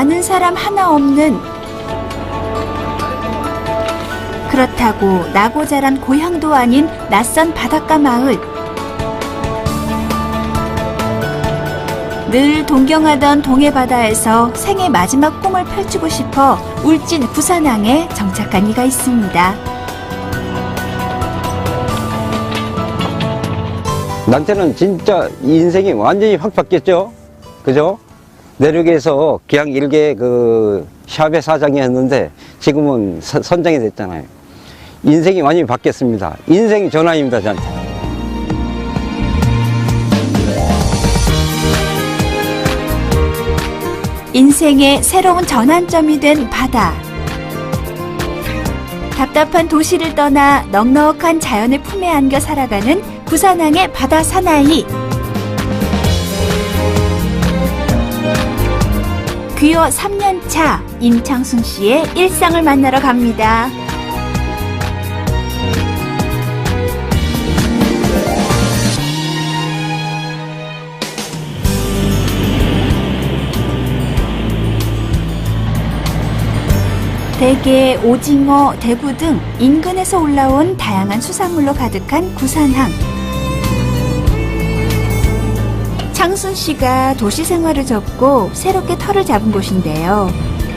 아는 사람 하나 없는, 그렇다고 나고 자란 고향도 아닌 낯선 바닷가 마을. 늘 동경하던 동해바다에서 생애 마지막 꿈을 펼치고 싶어 울진 구산항에 정착한 이가 있습니다. 나한테는 진짜 인생이 완전히 확 바뀌었죠. 그죠? 내륙에서 기왕 일개 그 샵의 사장이었는데 지금은 선장이 됐잖아요. 인생이 완전히 바뀌었습니다. 인생 전환입니다, 저한테. 인생의 새로운 전환점이 된 바다. 답답한 도시를 떠나 넉넉한 자연의 품에 안겨 살아가는 구산항의 바다 사나이. 귀화 3년차 임창순 씨의 일상을 만나러 갑니다. 대게, 오징어, 대구 등 인근에서 올라온 다양한 수산물로 가득한 구산항. 창순 씨가 도시 생활을 접고 새롭게 터를 잡은 곳인데요.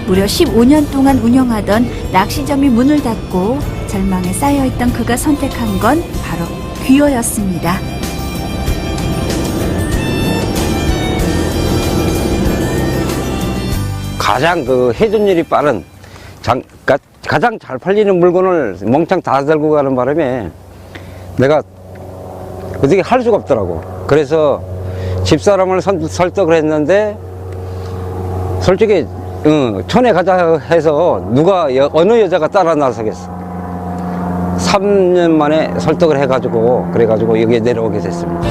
무려 15년 동안 운영하던 낚시점이 문을 닫고 절망에 쌓여있던 그가 선택한 건 바로 귀어였습니다. 가장 그 회전율이 빠른 가장 잘 팔리는 물건을 멍청 다 들고 가는 바람에 내가 어떻게 할 수가 없더라고. 그래서 집사람을 설득을 했는데 솔직히 촌에 가자 해서 누가 어느 여자가 따라 나서겠어. 3년 만에 설득을 해가지고 그래가지고 여기에 내려오게 됐습니다.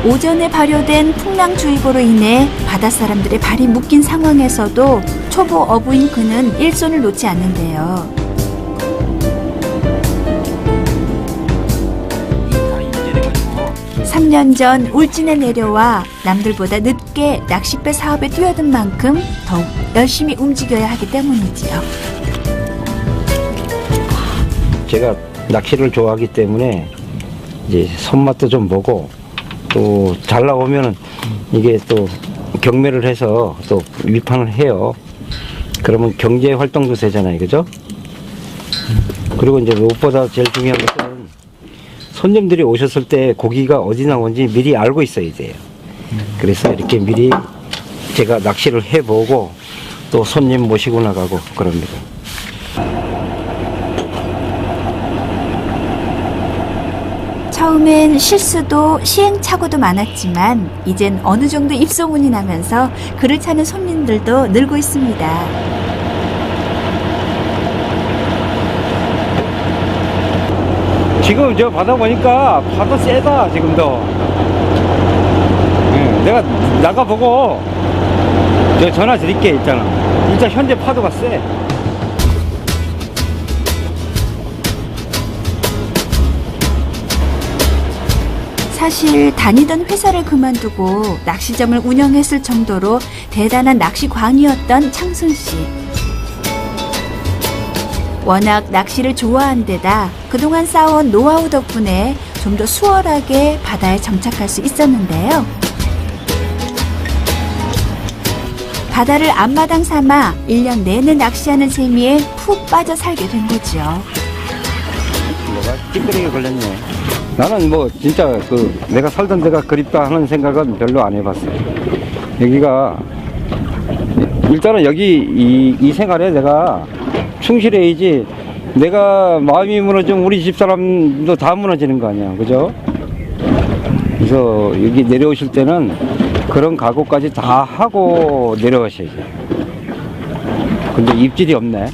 오전에 발효된 풍랑주의보로 인해 바닷사람들의 발이 묶인 상황에서도 초보 어부인 그는 일손을 놓지 않는데요. 삼 년 전 울진에 내려와 남들보다 늦게 낚싯배 사업에 뛰어든 만큼 더욱 열심히 움직여야 하기 때문이지요. 제가 낚시를 좋아하기 때문에 이제 손맛도 좀 보고 또 잘 나오면은 이게 또 경매를 해서 또 위판을 해요. 그러면 경제 활동도 되잖아요, 그죠? 그리고 이제 무엇보다 제일 중요한 것은 손님들이 오셨을 때 고기가 어디 나온지 미리 알고 있어야 돼요. 그래서 이렇게 미리 제가 낚시를 해보고 또 손님 모시고 나가고 그럽니다. 처음엔 실수도 시행착오도 많았지만 이젠 어느 정도 입소문이 나면서 그를 찾는 손님들도 늘고 있습니다. 지금 저 바다 보니까 파도 세다 지금도. 내가 나가보고 저 전화 드릴게 있잖아. 진짜 현재 파도가 세. 사실 다니던 회사를 그만두고 낚시점을 운영했을 정도로 대단한 낚시광이었던 창순 씨. 워낙 낚시를 좋아한 데다 그동안 쌓아온 노하우 덕분에 좀 더 수월하게 바다에 정착할 수 있었는데요. 바다를 앞마당 삼아 1년 내내 낚시하는 재미에 푹 빠져 살게 된 거죠. 뭐가 찌끄레기 걸렸네. 나는 뭐 진짜 그 내가 살던 데가 그립다 하는 생각은 별로 안 해봤어요. 여기가 일단은 여기 이 생활에 내가 충실해야지. 내가 마음이 무너지면 우리 집사람도 다 무너지는 거 아니야, 그죠? 그래서 여기 내려오실 때는 그런 각오까지 다 하고 내려가셔야지. 근데 입질이 없네.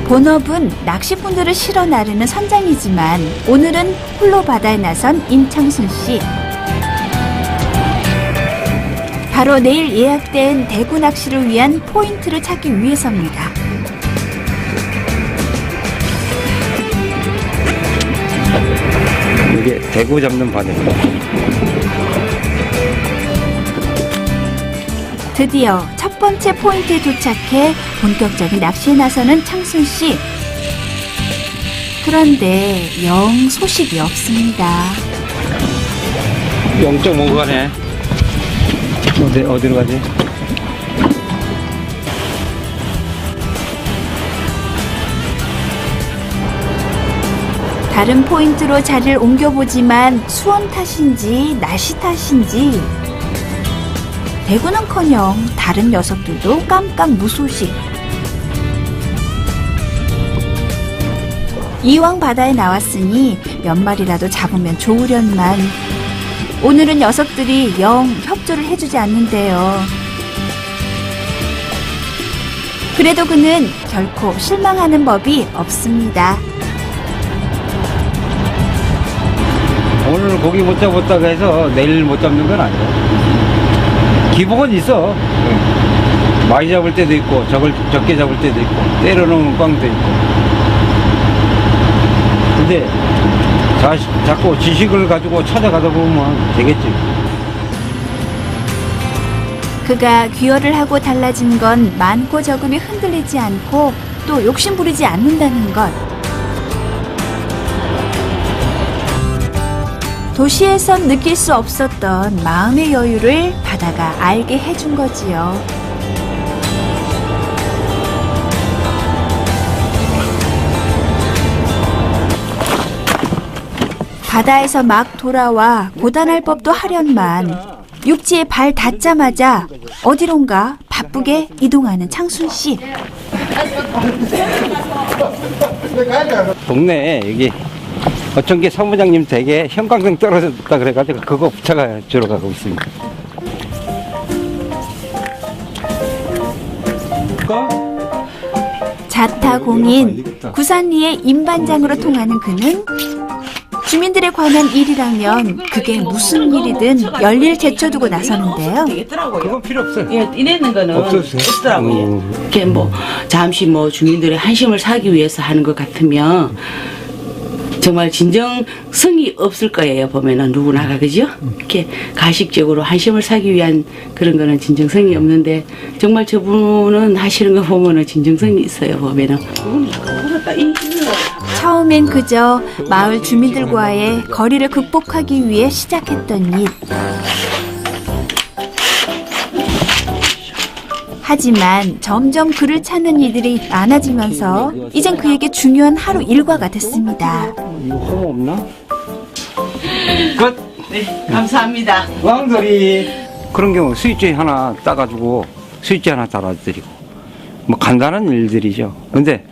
본업은 낚시꾼들을 실어 나르는 선장이지만 오늘은 홀로 바다에 나선 임창순 씨. 바로 내일 예약된 대구 낚시를 위한 포인트를 찾기 위해서입니다. 이게 대구 잡는 바늘입니다. 드디어 첫 번째 포인트에 도착해 본격적인 낚시에 나서는 창순 씨. 그런데 영 소식이 없습니다. 0.5 가네. 어디로 가지? 다른 포인트로 자리를 옮겨보지만 수온 탓인지 날씨 탓인지 대구는커녕 다른 녀석들도 깜깜 무소식. 이왕 바다에 나왔으니 몇 마리라도 잡으면 좋으련만 오늘은 녀석들이 영 협조를 해주지 않는데요. 그래도 그는 결코 실망하는 법이 없습니다. 오늘 고기 못 잡았다고 해서 내일 못 잡는 건 아니야. 기복은 있어. 많이 잡을 때도 있고 적게 잡을 때도 있고 때려놓은 꽝도 있고. 근데 자꾸 지식을 가지고 찾아가다 보면 되겠지. 그가 귀화를 하고 달라진 건 많고 적음이 흔들리지 않고 또 욕심부리지 않는다는 것. 도시에선 느낄 수 없었던 마음의 여유를 바다가 알게 해준 거지요. 바다에서 막 돌아와 고단할 법도 하련만 육지에 발 닿자마자 어디론가 바쁘게 이동하는 창순 씨. 동네에 여기 어촌계 사무장님 댁에 형광등 떨어졌다 그래가지고 그거 붙여가 주러 가고 있습니다. 자타공인 구산리의 임반장으로 통하는 그는 주민들에 관한 일이라면 그게 무슨 일이든 열일 제쳐두고 나서는데요. 그건 필요 없어요. 예, 이내는 거는 없었어요? 없더라고요. 이렇게 뭐 잠시 뭐 주민들의 한심을 사기 위해서 하는 것 같으면 정말 진정성이 없을 거예요. 보면은 누구나가 그죠? 이렇게 가식적으로 한심을 사기 위한 그런 거는 진정성이 없는데 정말 저분은 하시는 거 보면은 진정성이 있어요. 보면은 처음엔 그저 마을 주민들과의 거리를 극복하기 위해 시작했던 일. 하지만 점점 그를 찾는 이들이 많아지면서 이젠 그에게 중요한 하루 일과가 됐습니다. 이거 호모 없나? 끝! 네, 감사합니다. 왕돌이 그런 경우 수입제 하나 따가지고 수입제 하나 달아드리고 뭐 간단한 일들이죠. 근데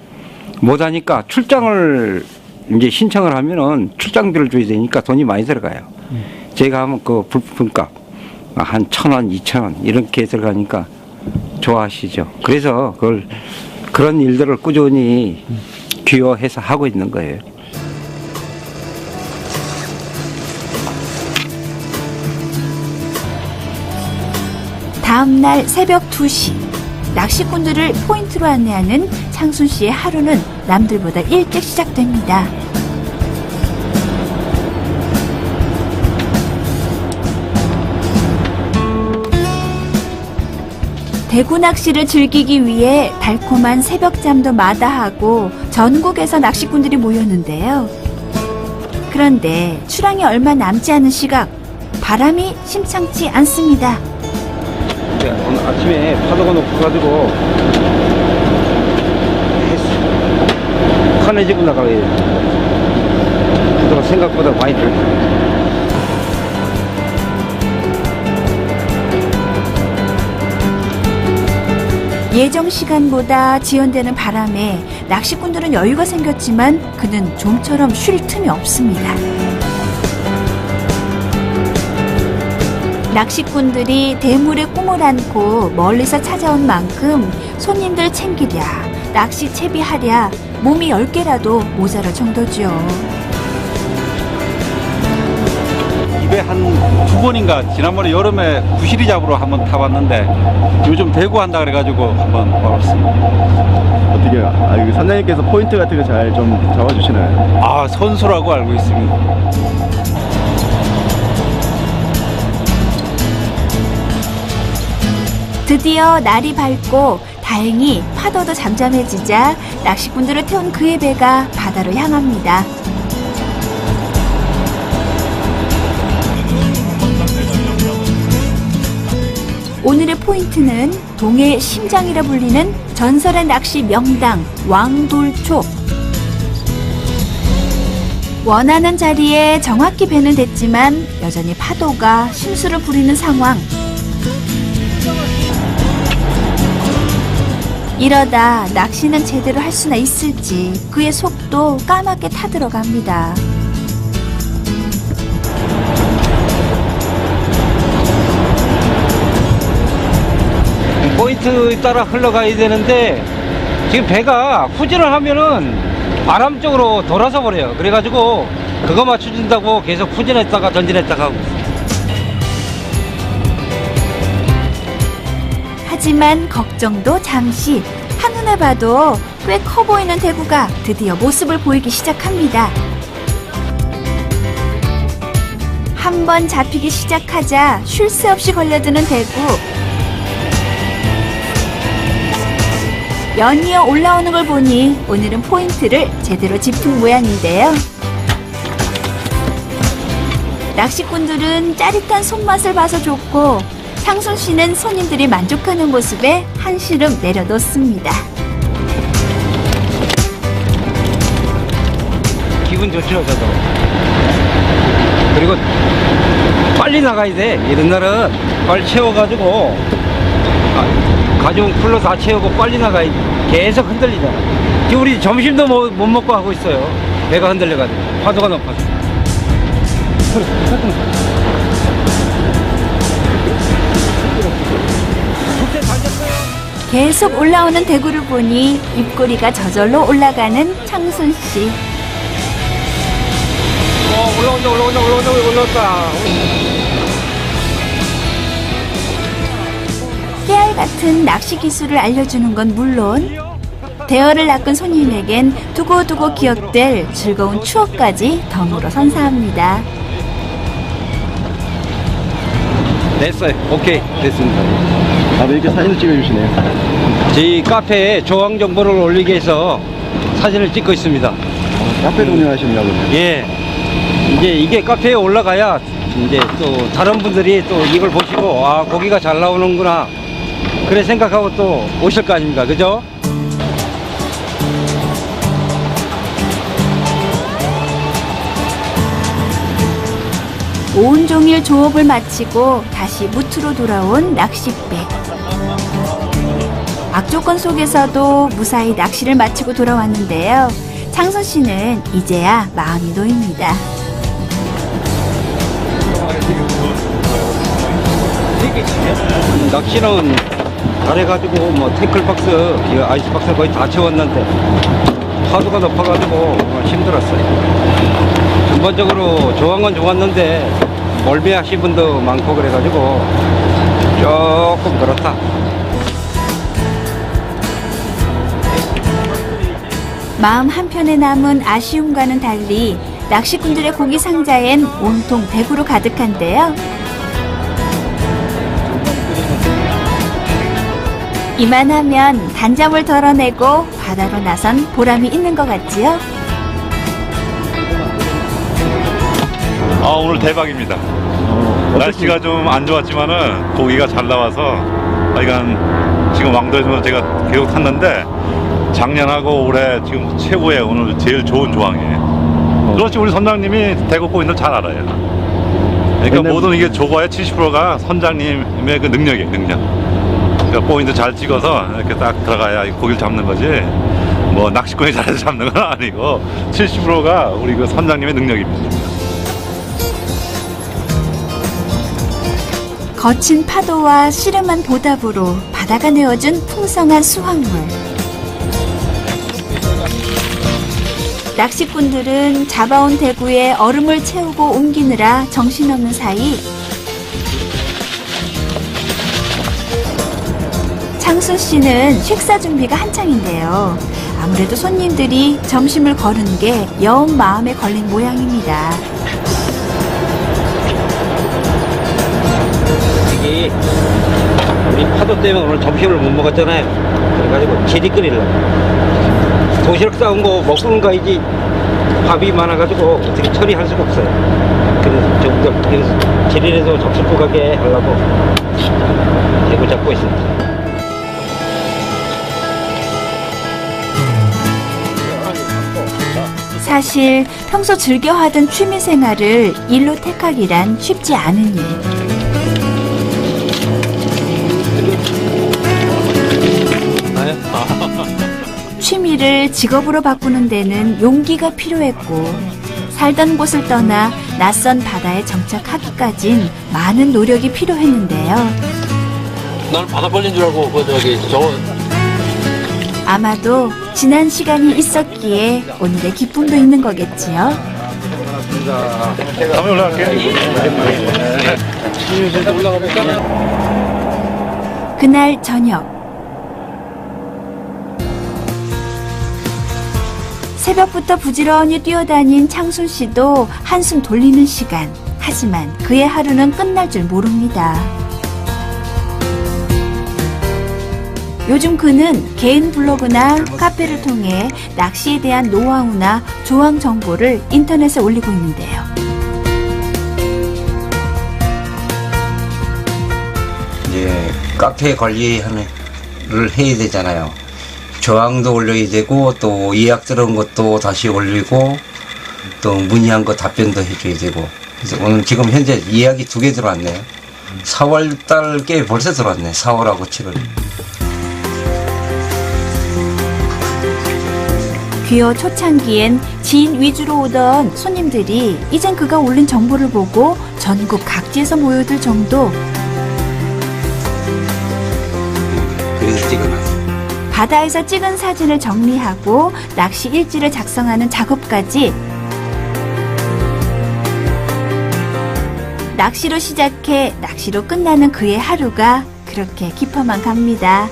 못하니까 출장을 이제 신청을 하면은 출장비를 줘야 되니까 돈이 많이 들어가요. 제가 하면 그 불품값 한 1,000원, 2,000원 이렇게 들어가니까 좋아하시죠. 그래서 그런 일들을 꾸준히 귀여워해서 하고 있는 거예요. 다음 날 새벽 2시 낚시꾼들을 포인트로 안내하는 창순 씨의 하루는 남들보다 일찍 시작됩니다. 대구 낚시를 즐기기 위해 달콤한 새벽잠도 마다하고 전국에서 낚시꾼들이 모였는데요. 그런데 출항이 얼마 남지 않은 시각 바람이 심상치 않습니다. 오늘 아침에 파도가 높아가지고 환해지고 나가요. 파도가 생각보다 많이 들어요. 예정 시간보다 지연되는 바람에 낚시꾼들은 여유가 생겼지만 그는 좀처럼 쉴 틈이 없습니다. 낚시꾼들이 대물에 꿈을 안고 멀리서 찾아온 만큼 손님들 챙기랴, 낚시 채비하랴 몸이 10개라도 모자랄 정도죠. 입에 달에 한 두 번인가 지난번에 여름에 구시리 잡으러 한번 타봤는데 요즘 대구 한다 그래가지고 한번 와봤습니다. 어떻게 여기 선장님께서 포인트 같은 거 잘 좀 잡아주시나요? 아, 선수라고 알고 있습니다. 드디어 날이 밝고 다행히 파도도 잠잠해지자 낚시꾼들을 태운 그의 배가 바다로 향합니다. 오늘의 포인트는 동해의 심장이라 불리는 전설의 낚시 명당 왕돌초. 원하는 자리에 정확히 배는 됐지만 여전히 파도가 심수를 부리는 상황. 이러다 낚시는 제대로 할 수나 있을지 그의 속도 까맣게 타들어갑니다. 포인트 따라 흘러가야 되는데 지금 배가 후진을 하면은 바람 쪽으로 돌아서 버려요. 그래가지고 그거 맞춰준다고 계속 후진했다가 전진했다가 하고 있어요. 하지만 걱정도 잠시. 한눈에 봐도 꽤 커 보이는 대구가 드디어 모습을 보이기 시작합니다. 한 번 잡히기 시작하자 쉴 새 없이 걸려드는 대구. 연이어 올라오는 걸 보니 오늘은 포인트를 제대로 짚은 모양인데요. 낚시꾼들은 짜릿한 손맛을 봐서 좋고 창순 씨는 손님들이 만족하는 모습에 한시름 내려놓습니다. 기분 좋죠, 저도. 그리고 빨리 나가야 돼. 이런 날은 빨리 채워가지고 가져온 쿨러 다 채우고 빨리 나가야 돼. 계속 흔들리잖아. 지금 우리 점심도 못 먹고 하고 있어요. 배가 흔들려가지고 파도가 높아서. 계속 올라오는 대구를 보니 입꼬리가 저절로 올라가는 창순 씨. 올라온다. 깨알 같은 낚시 기술을 알려주는 건 물론 대어를 낚은 손님에겐 두고두고 기억될 즐거운 추억까지 덤으로 선사합니다. 됐어요. 오케이. 됐습니다. 왜 이렇게 사진을 찍어주시네요? 저희 카페에 조항 정보를 올리기 위해서 사진을 찍고 있습니다. 카페도 운영하시냐고요? 예. 이제 이게 카페에 올라가야 이제 또 다른 분들이 또 이걸 보시고 아, 고기가 잘 나오는구나. 그래 생각하고 또 오실 거 아닙니까? 그죠? 온종일 조업을 마치고 다시 무트로 돌아온 낚싯배. 악조건 속에서도 무사히 낚시를 마치고 돌아왔는데요. 창선 씨는 이제야 마음이 놓입니다. 낚시는 잘해가지고 뭐 태클박스, 아이스박스 거의 다 채웠는데 파도가 높아가지고 힘들었어요. 전반적으로 좋은 건 좋았는데 멀미하신 분도 많고 그래가지고 조금 그렇다. 마음 한편에 남은 아쉬움과는 달리 낚시꾼들의 고기 상자엔 온통 대구로 가득한데요. 이만하면 단잠을 덜어내고 바다로 나선 보람이 있는 것 같지요? 오늘 대박입니다. 날씨가 좀 안 좋았지만은 고기가 잘 나와서 하여간 지금 왕도에서 제가 계속 탔는데 작년하고 올해 지금 최고의 오늘 제일 좋은 조항이에요. 그렇지, 우리 선장님이 대구 포인트를 잘 알아요. 그러니까 모든 이게 조과의 70%가 선장님의 그 능력이에요, 능력. 그러니까 포인트 잘 찍어서 이렇게 딱 들어가야 고기를 잡는 거지. 뭐 낚시꾼이 잘해서 잡는 건 아니고 70%가 우리 그 선장님의 능력입니다. 거친 파도와 씨름한 보답으로 바다가 내어준 풍성한 수확물. 낚시꾼들은 잡아온 대구에 얼음을 채우고 옮기느라 정신없는 사이 창순 씨는 식사 준비가 한창인데요. 아무래도 손님들이 점심을 거른 게 영 마음에 걸린 모양입니다. 여기 우리 파도 때문에 오늘 점심을 못 먹었잖아요. 그래가지고 지리 끓이려고. 도시락 싸운 거 먹고는 가야지. 밥이 많아가지고 어떻게 처리할 수가 없어요. 그래서 저기가 지리에서 접수고 가게 하려고 대고 잡고 있습니다. 사실 평소 즐겨 하던 취미 생활을 일로 택하기란 쉽지 않은 일. 취미를 직업으로 바꾸는 데는 용기가 필요했고 살던 곳을 떠나 낯선 바다에 정착하기까진 많은 노력이 필요했는데요. 난 바다 벌린 줄 알고 저거 아마도 지난 시간이 있었기에 오늘의 기쁨도 있는 거겠지요. 다음에 올라갈게요. 그날 저녁 새벽부터 부지런히 뛰어다닌 창순 씨도 한숨 돌리는 시간. 하지만 그의 하루는 끝날 줄 모릅니다. 요즘 그는 개인 블로그나 카페를 통해 낚시에 대한 노하우나 조항 정보를 인터넷에 올리고 있는데요. 이제 카페 관리를 해야 되잖아요. 조항도 올려야 되고 또 예약 들어온 것도 다시 올리고 또 문의한 거 답변도 해줘야 되고. 그래서 오늘 지금 현재 예약이 2개 들어왔네요. 4월 달께 벌써 들어왔네. 4월하고 7월. 귀여 초창기엔 지인 위주로 오던 손님들이 이젠 그가 올린 정보를 보고 전국 각지에서 모여들 정도. 그래서 찍어놨어. 바다에서 찍은 사진을 정리하고 낚시 일지를 작성하는 작업까지 낚시로 시작해 낚시로 끝나는 그의 하루가 그렇게 깊어만 갑니다.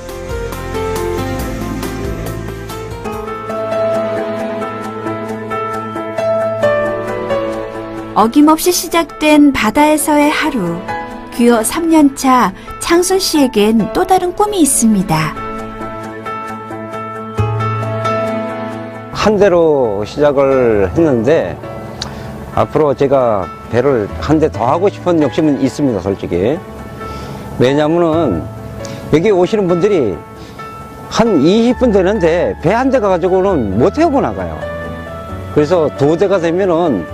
어김없이 시작된 바다에서의 하루. 귀여 3년차 창순 씨에겐 또 다른 꿈이 있습니다. 한 대로 시작을 했는데 앞으로 제가 배를 한 대 더 하고 싶은 욕심은 있습니다, 솔직히. 왜냐면은 여기 오시는 분들이 한 20분 되는데 배 한 대 가지고는 못 태우고 나가요. 그래서 2대가 되면은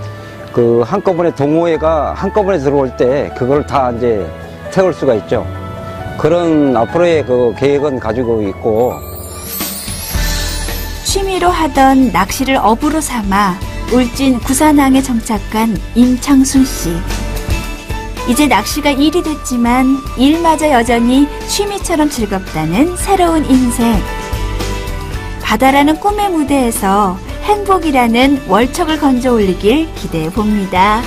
그 한꺼번에 동호회가 한꺼번에 들어올 때 그걸 다 이제 태울 수가 있죠. 그런 앞으로의 그 계획은 가지고 있고. 취미로 하던 낚시를 업으로 삼아 울진 구산항에 정착한 임창순 씨. 이제 낚시가 일이 됐지만 일마저 여전히 취미처럼 즐겁다는 새로운 인생. 바다라는 꿈의 무대에서 행복이라는 월척을 건져 올리길 기대해 봅니다.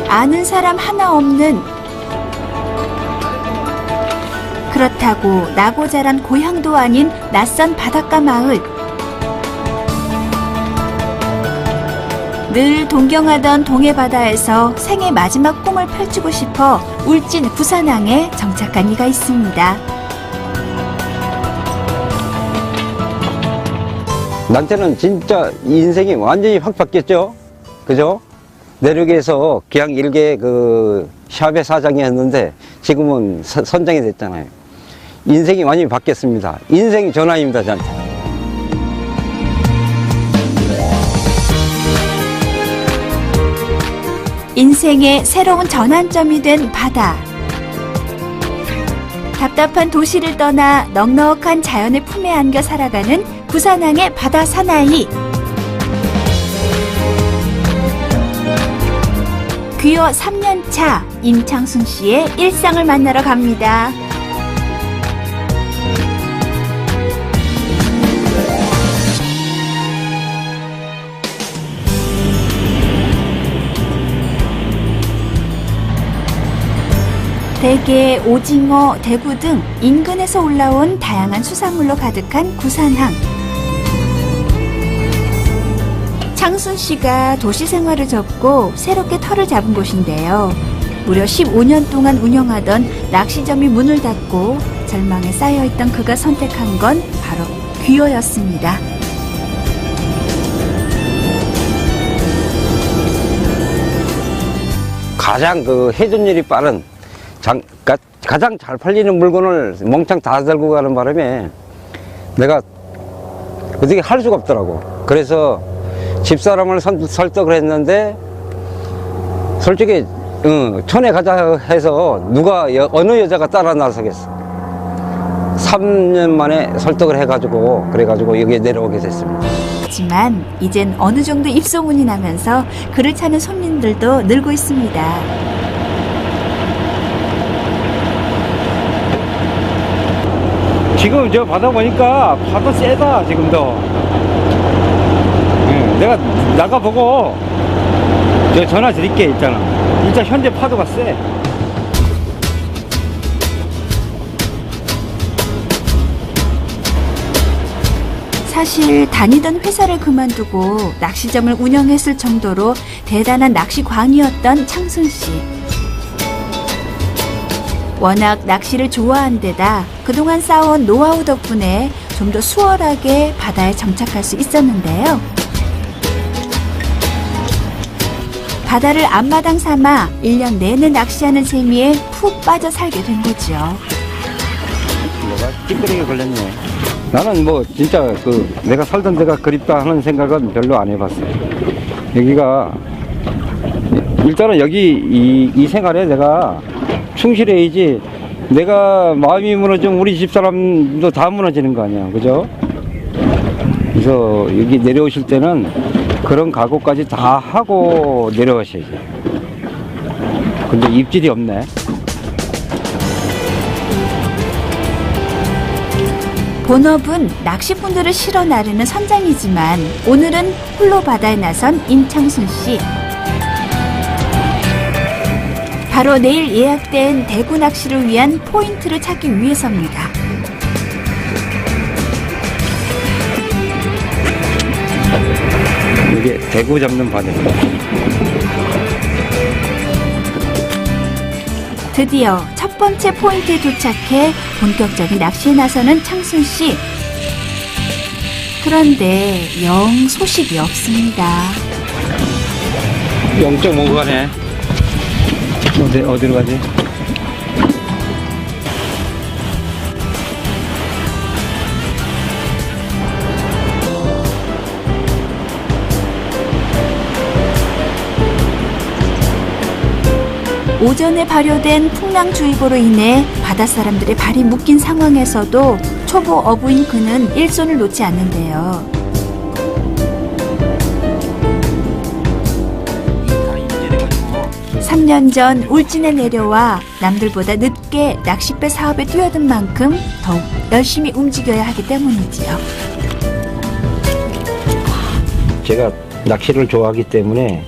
아는 사람 하나 없는, 그렇다고 나고 자란 고향도 아닌 낯선 바닷가 마을. 늘 동경하던 동해바다에서 생애 마지막 꿈을 펼치고 싶어 울진 구산항에 정착한 이가 있습니다. 나한테는 진짜 인생이 완전히 확 바뀌었죠. 그죠? 내륙에서 그냥 일개 그 샵의 사장이었는데 지금은 선장이 됐잖아요. 인생이 완전히 바뀌었습니다. 인생 전환입니다, 저한테. 인생의 새로운 전환점이 된 바다. 답답한 도시를 떠나 넉넉한 자연의 품에 안겨 살아가는 구산항의 바다 사나이. 귀여 3년차 임창순 씨의 일상을 만나러 갑니다. 대게, 오징어, 대구 등 인근에서 올라온 다양한 수산물로 가득한 구산항. 창순 씨가 도시 생활을 접고 새롭게 터를 잡은 곳인데요. 무려 15년 동안 운영하던 낚시점이 문을 닫고 절망에 쌓여있던 그가 선택한 건 바로 귀어였습니다. 가장 그 회전율이 빠른 가장 잘 팔리는 물건을 멍청 다 들고 가는 바람에 내가 어떻게 할 수가 없더라고. 그래서 집사람을 설득을 했는데 솔직히 촌에 가자 해서 누가 어느 여자가 따라 나서겠어. 3년 만에 설득을 해가지고 그래가지고 여기에 내려오게 됐습니다. 하지만 이젠 어느 정도 입소문이 나면서 그를 찾는 손님들도 늘고 있습니다. 지금 저 바다 보니까 파도 세다 지금도. 내가 나가보고 저 전화 드릴게 있잖아. 진짜 현재 파도가 세. 사실 다니던 회사를 그만두고 낚시점을 운영했을 정도로 대단한 낚시광이었던 창순 씨. 워낙 낚시를 좋아한 데다 그동안 쌓아온 노하우 덕분에 좀 더 수월하게 바다에 정착할 수 있었는데요. 바다를 앞마당 삼아 1년 내내 낚시하는 재미에 푹 빠져 살게 된 거죠. 뭐가 찌끄레기 걸렸네. 나는 뭐 진짜 그 내가 살던 데가 그립다 하는 생각은 별로 안 해봤어요. 여기가 일단은 여기 이 생활에 내가 충실해야지. 내가 마음이 무너지면 우리 집사람도 다 무너지는 거 아니야, 그죠? 그래서 여기 내려오실 때는 그런 각오까지 다 하고 내려오셔야지. 근데 입질이 없네. 본업은 낚시꾼들을 실어 나르는 선장이지만 오늘은 홀로 바다에 나선 임창순 씨. 바로 내일 예약된 대구 낚시를 위한 포인트를 찾기 위해서입니다. 이게 대구 잡는 바다입니다. 드디어 첫 번째 포인트에 도착해 본격적인 낚시에 나서는 창순 씨. 그런데 영 소식이 없습니다. 0.5 가네. 어디로 가지? 오전에 발효된 풍랑주의보로 인해 바닷사람들의 발이 묶인 상황에서도 초보 어부인 그는 일손을 놓지 않는데요. 3년 전 울진에 내려와 남들보다 늦게 낚싯배 사업에 뛰어든 만큼 더욱 열심히 움직여야 하기 때문이지요. 제가 낚시를 좋아하기 때문에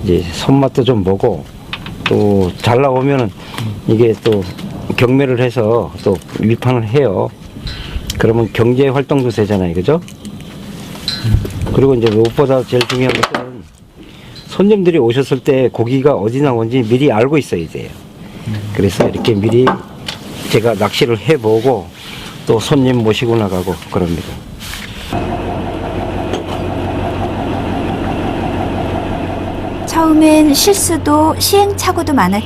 이제 손맛도 좀 보고 또 잘 나오면은 이게 또 경매를 해서 또 위판을 해요. 그러면 경제 활동도 되잖아요, 그죠? 그리고 이제 무엇보다 제일 중요한 것은 손님들이 오셨을 때 고기가 어디 나온지 미리 알고 있어야 돼요. 그래서 이렇게 미리 제가 낚시를 해보고 또 손님 모시고 나가고 그럽니다. 처음엔 실수도 시행착오도 많았지만